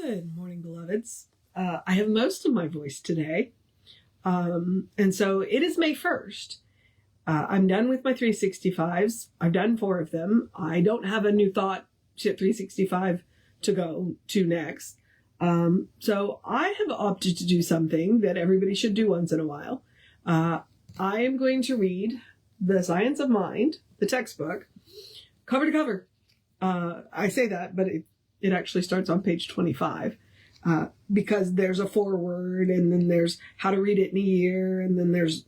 Good morning, beloveds. I have most of my voice today. And so it is May 1st. I'm done with my 365s. I've done 4 of them. I don't have a new thought shit 365 to go to next. So I have opted to do something that everybody should do once in a while. I am going to read The Science of Mind, the textbook, cover to cover. I say that, but it actually starts on page 25 because there's a foreword, and then there's how to read it in a year, and then there's,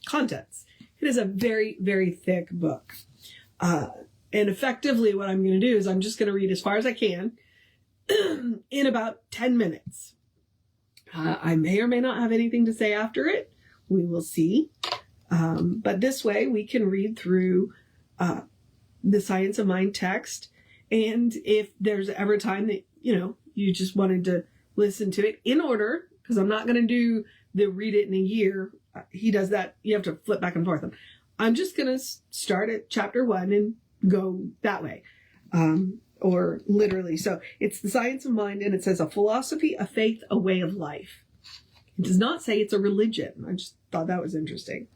contents. It is a very, very thick book. And effectively what I'm going to do is I'm just going to read as far as I can in about 10 minutes. I may or may not have anything to say after it. We will see. But this way we can read through the Science of Mind text. And if there's ever a time that, you just wanted to listen to it in order, because I'm not going to do the read it in a year. He does that. You have to flip back and forth. I'm just going to start at chapter 1 and go that way. Or literally. So it's The Science of Mind, and it says a philosophy, a faith, a way of life. It does not say it's a religion. I just thought that was interesting.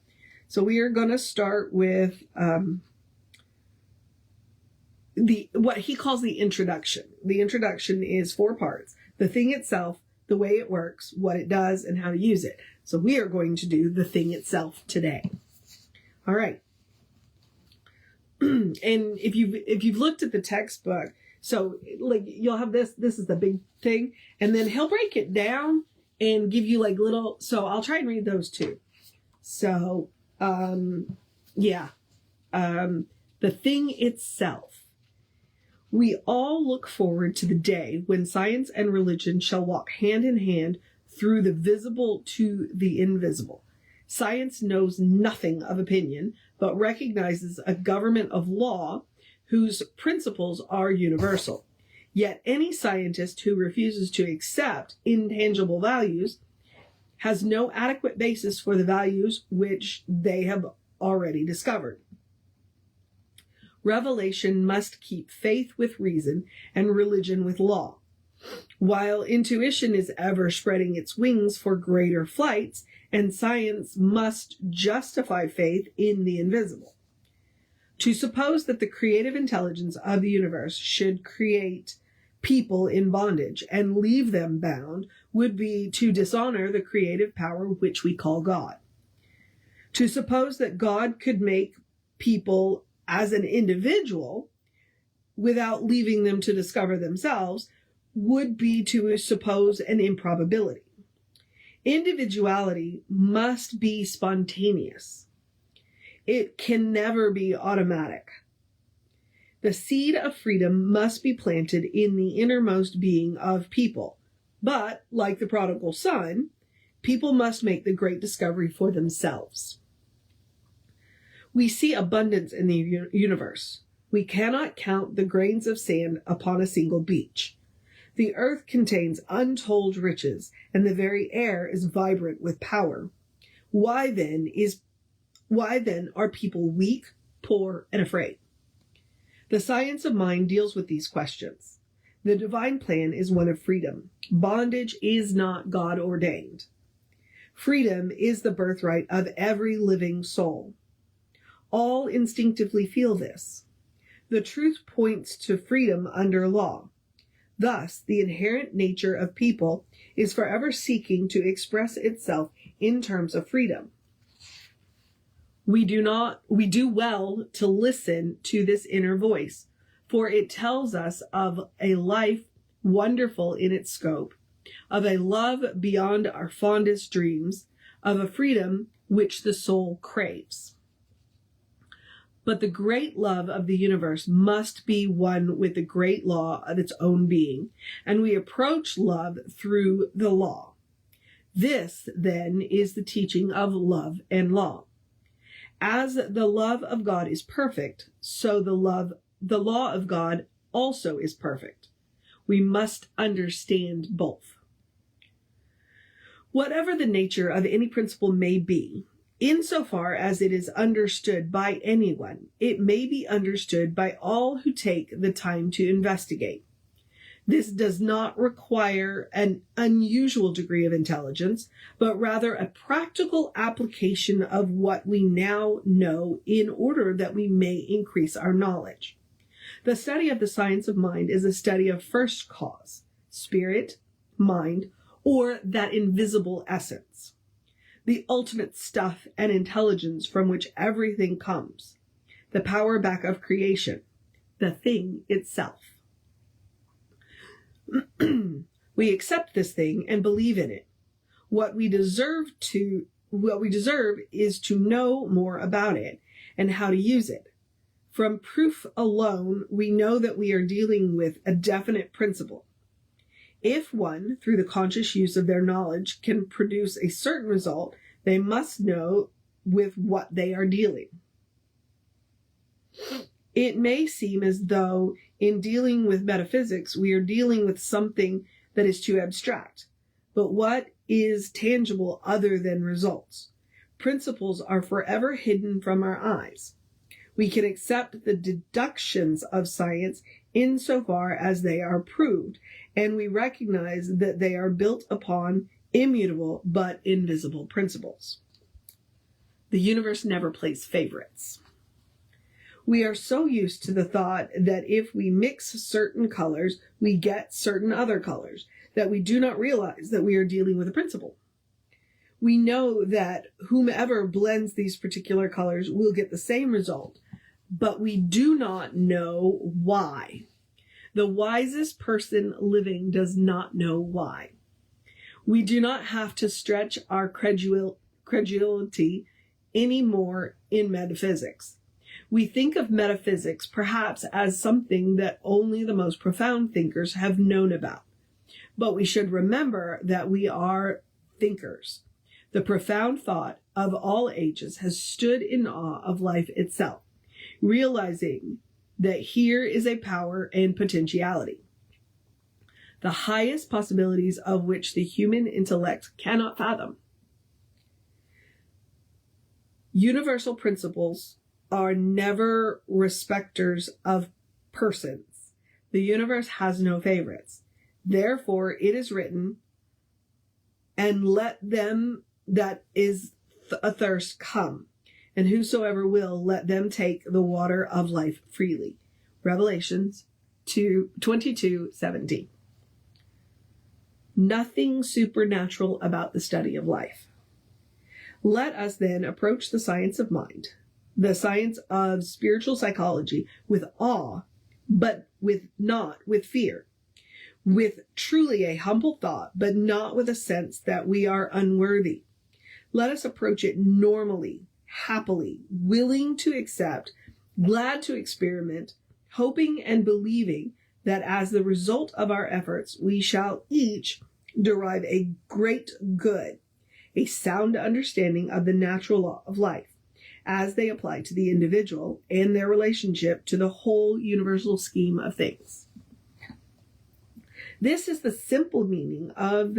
So we are going to start with what he calls the introduction. The introduction is 4 parts: the thing itself, the way it works, what it does, and how to use it. So we are going to do the thing itself today. All right. And if you've looked at the textbook, so like you'll have this is the big thing, and then he'll break it down and give you like little, so I'll try and read those too. So, the thing itself. We all look forward to the day when science and religion shall walk hand in hand through the visible to the invisible. Science knows nothing of opinion, but recognizes a government of law whose principles are universal. Yet any scientist who refuses to accept intangible values has no adequate basis for the values which they have already discovered. Revelation must keep faith with reason and religion with law. While intuition is ever spreading its wings for greater flights, and science must justify faith in the invisible. To suppose that the creative intelligence of the universe should create people in bondage and leave them bound would be to dishonor the creative power which we call God. To suppose that God could make people as an individual without leaving them to discover themselves would be to suppose an improbability. Individuality must be spontaneous. It can never be automatic. The seed of freedom must be planted in the innermost being of people. But, like the prodigal son, people must make the great discovery for themselves. We see abundance in the universe. We cannot count the grains of sand upon a single beach. The earth contains untold riches, and the very air is vibrant with power. Why then are people weak, poor, and afraid? The Science of Mind deals with these questions. The divine plan is one of freedom. Bondage is not God ordained. Freedom is the birthright of every living soul. All instinctively feel this. The truth points to freedom under law. Thus, the inherent nature of people is forever seeking to express itself in terms of freedom. We do well to listen to this inner voice, for it tells us of a life wonderful in its scope, of a love beyond our fondest dreams, of a freedom which the soul craves. But the great love of the universe must be one with the great law of its own being, and we approach love through the law. This, then, is the teaching of love and law. As the love of God is perfect, so the law of God also is perfect. We must understand both. Whatever the nature of any principle may be, insofar as it is understood by anyone, it may be understood by all who take the time to investigate. This does not require an unusual degree of intelligence, but rather a practical application of what we now know in order that we may increase our knowledge. The study of the science of mind is a study of first cause, spirit, mind, or that invisible essence, the ultimate stuff and intelligence from which everything comes, the power back of creation, the thing itself. We accept this thing and believe in it. What we deserve is to know more about it and how to use it. From proof alone, we know that we are dealing with a definite principle. If one, through the conscious use of their knowledge, can produce a certain result, they must know with what they are dealing. It may seem as though in dealing with metaphysics, we are dealing with something that is too abstract. But what is tangible other than results? Principles are forever hidden from our eyes. We can accept the deductions of science insofar as they are proved, and we recognize that they are built upon immutable but invisible principles. The universe never plays favorites. We are so used to the thought that if we mix certain colors, we get certain other colors, that we do not realize that we are dealing with a principle. We know that whomever blends these particular colors will get the same result, but we do not know why. The wisest person living does not know why. We do not have to stretch our credulity anymore in metaphysics. We think of metaphysics perhaps as something that only the most profound thinkers have known about. But we should remember that we are thinkers. The profound thought of all ages has stood in awe of life itself, realizing that here is a power and potentiality, the highest possibilities of which the human intellect cannot fathom. Universal principles are never respecters of persons. The universe has no favorites. Therefore, it is written, and let them that is athirst come, and whosoever will, let them take the water of life freely. Revelations 22:17. Nothing supernatural about the study of life. Let us then approach the science of mind, the science of spiritual psychology, with awe, but not with fear, with truly a humble thought, but not with a sense that we are unworthy. Let us approach it normally, happily, willing to accept, glad to experiment, hoping and believing that as the result of our efforts, we shall each derive a great good, a sound understanding of the natural law of life, as they apply to the individual and their relationship to the whole universal scheme of things. This is the simple meaning of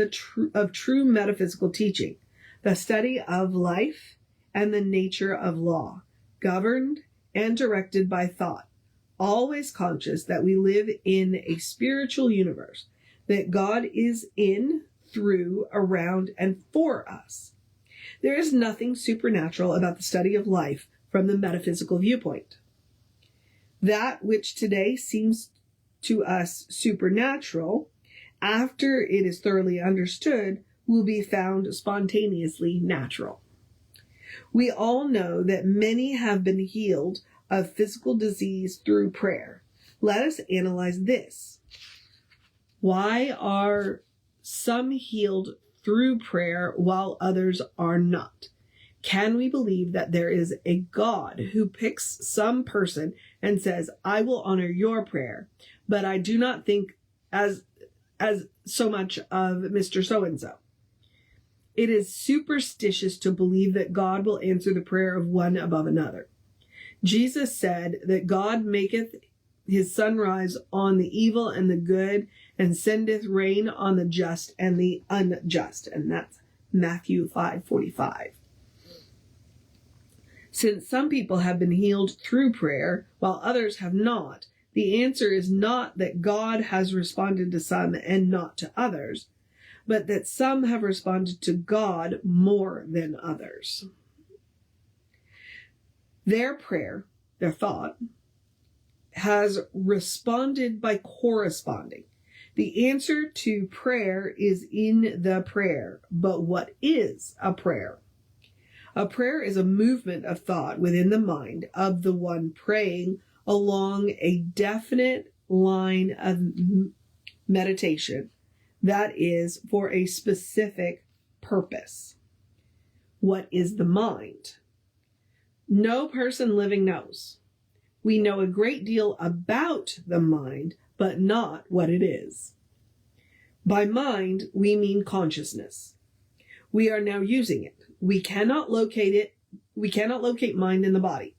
true metaphysical teaching, the study of life and the nature of law, governed and directed by thought, always conscious that we live in a spiritual universe, that God is in, through, around, and for us. There is nothing supernatural about the study of life from the metaphysical viewpoint. That which today seems to us supernatural, after it is thoroughly understood, will be found spontaneously natural. We all know that many have been healed of physical disease through prayer. Let us analyze this. Why are some healed through prayer while others are not? Can we believe that there is a God who picks some person and says, I will honor your prayer, but I do not think as so much of Mr. So-and-so? It is superstitious to believe that God will answer the prayer of one above another. Jesus said that God maketh his sun rise on the evil and the good, and sendeth rain on the just and the unjust. And that's Matthew 5:45. Since some people have been healed through prayer, while others have not, the answer is not that God has responded to some and not to others, but that some have responded to God more than others. Their prayer, their thought, has responded by corresponding. The answer to prayer is in the prayer. But what is a prayer? A prayer is a movement of thought within the mind of the one praying along a definite line of meditation that is for a specific purpose. What is the mind? No person living knows. We know a great deal about the mind, but not what it is. By mind, we mean consciousness. We are now using it. We cannot locate it. We cannot locate mind in the body.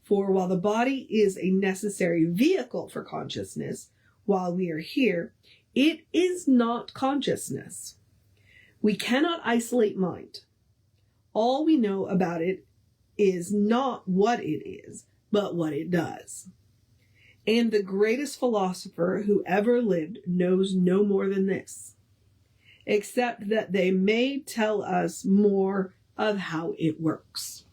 For while the body is a necessary vehicle for consciousness, while we are here, it is not consciousness. We cannot isolate mind. All we know about it is not what it is, but what it does. And the greatest philosopher who ever lived knows no more than this, except that they may tell us more of how it works.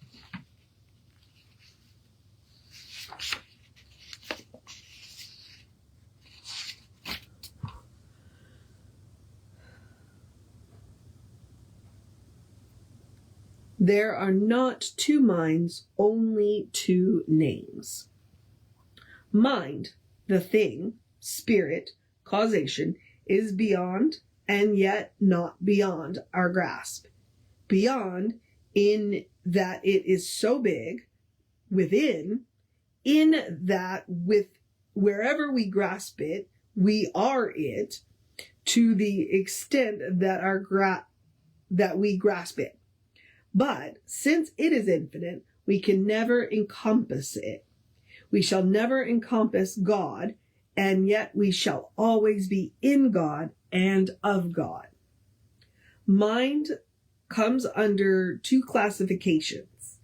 There are not two minds, only two names. Mind, the thing, spirit, causation, is beyond and yet not beyond our grasp. Beyond in that it is so big, within, in that with wherever we grasp it, we are it, to the extent that that we grasp it. But since it is infinite, we can never encompass it. We shall never encompass God, and yet we shall always be in God and of God. Mind comes under two classifications.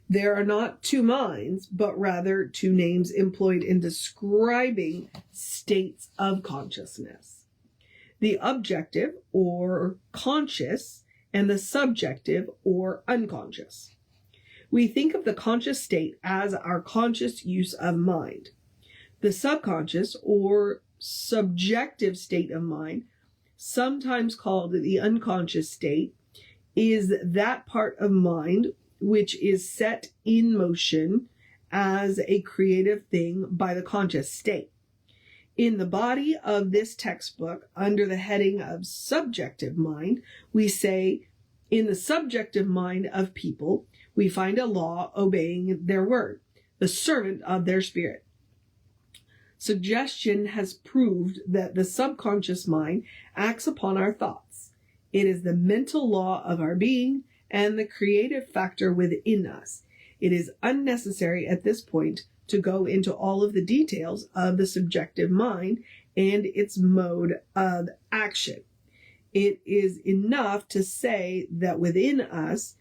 There are not two minds, but rather two names employed in describing states of consciousness. The objective, or conscious, and the subjective, or unconscious. We think of the conscious state as our conscious use of mind. The subconscious, or subjective state of mind, sometimes called the unconscious state, is that part of mind which is set in motion as a creative thing by the conscious state. In the body of this textbook, under the heading of subjective mind, we say, in the subjective mind of people, we find a law obeying their word, the servant of their spirit. Suggestion has proved that the subconscious mind acts upon our thoughts. It is the mental law of our being and the creative factor within us. It is unnecessary at this point to go into all of the details of the subjective mind and its mode of action. It is enough to say that within us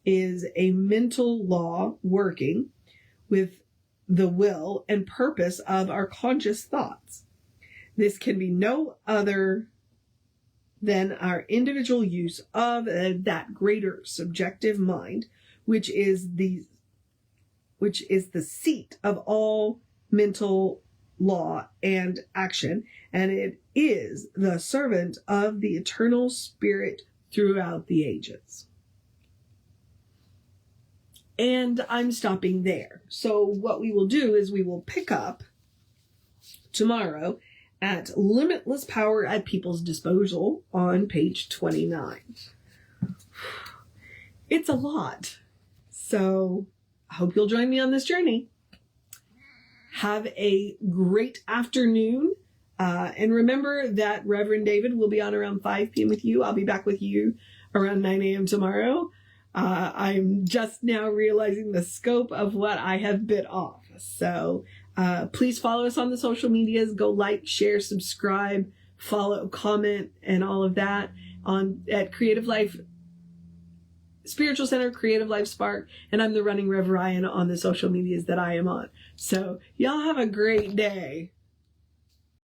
is a mental law working with the will and purpose of our conscious thoughts. This can be no other than our individual use of that greater subjective mind, which is the seat of all mental law and action, and it is the servant of the eternal spirit throughout the ages. And I'm stopping there. So what we will do is we will pick up tomorrow at Limitless Power at People's Disposal on page 29. It's a lot. So I hope you'll join me on this journey. Have a great afternoon. And remember that Reverend David will be on around 5 p.m. with you. I'll be back with you around 9 a.m. tomorrow. I'm just now realizing the scope of what I have bit off. So please follow us on the social medias. Go like, share, subscribe, follow, comment, and all of that at Creative Life Spiritual Center, Creative Life Spark, and I'm the running Rev Ryan on the social medias that I am on. So y'all have a great day.